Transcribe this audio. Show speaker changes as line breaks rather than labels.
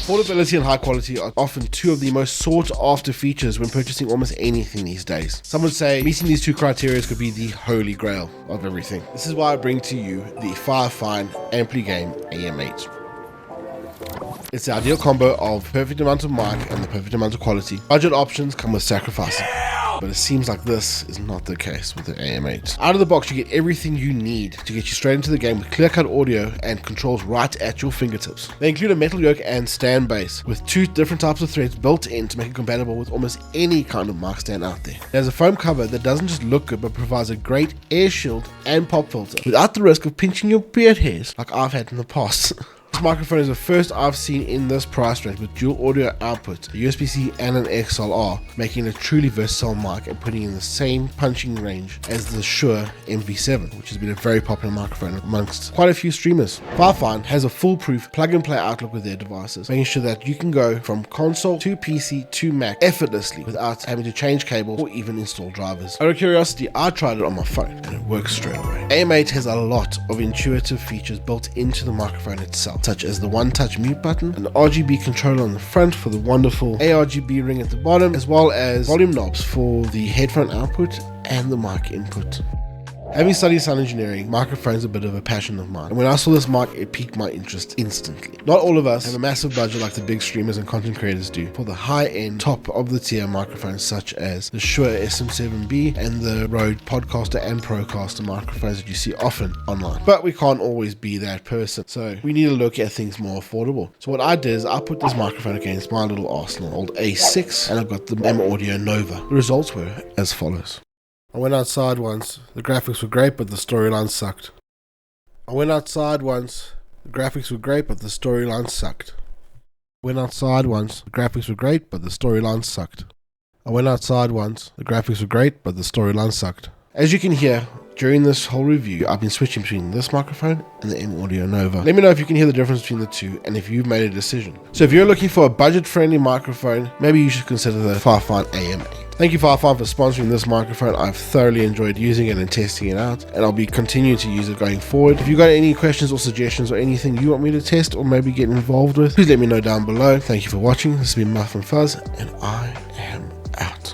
Affordability and high quality are often two of the most sought after features when purchasing almost anything these days. Some would say meeting these two criteria could be the holy grail of everything. This is why I bring to you the Fifine Ampligame AM8. It's the ideal combo of perfect amount of mic and the perfect amount of quality. Budget options come with sacrifices, but it seems like this is not the case with the AM8. Out of the box, you get everything you need to get you straight into the game with clear-cut audio and controls right at your fingertips. They include a metal yoke and stand base with two different types of threads built in to make it compatible with almost any kind of mic stand out there. There's a foam cover that doesn't just look good but provides a great air shield and pop filter without the risk of pinching your beard hairs like I've had in the past. This microphone is the first I've seen in this price range with dual audio output, a USB-C and an XLR, making it a truly versatile mic and putting it in the same punching range as the Shure MV7, which has been a very popular microphone amongst quite a few streamers. Fifine has a foolproof plug-and-play outlook with their devices, making sure that you can go from console to PC to Mac effortlessly without having to change cables or even install drivers. Out of curiosity, I tried it on my phone and it works straight away. AM8 has a lot of intuitive features built into the microphone itself, such as the one-touch mute button, an RGB controller on the front for the wonderful ARGB ring at the bottom, as well as volume knobs for the headphone output and the mic input. Having studied sound engineering, microphones is a bit of a passion of mine, and when I saw this mic, it piqued my interest instantly. Not all of us have a massive budget like the big streamers and content creators do for the high-end, top-of-the-tier microphones such as the Shure SM7B and the Rode Podcaster and Procaster microphones that you see often online. But we can't always be that person, so we need to look at things more affordable. So what I did is I put this microphone against my little arsenal, old A6, and I got the M Audio Nova. The results were as follows. I went outside once, the graphics were great but the storyline sucked. I went outside once, the graphics were great but the storyline sucked. I went outside once, the graphics were great but the storyline sucked. I went outside once, the graphics were great but the storyline sucked. As you can hear, during this whole review, I've been switching between this microphone and the M Audio Nova. Let me know if you can hear the difference between the two and if you've made a decision. So if you're looking for a budget-friendly microphone, maybe you should consider the Fifine AM8. Thank you Fifine for sponsoring this microphone. I've thoroughly enjoyed using it and testing it out, and I'll be continuing to use it going forward. If you've got any questions or suggestions or anything you want me to test or maybe get involved with, please let me know down below. Thank you for watching. This has been MuffinFuzz, and I am out.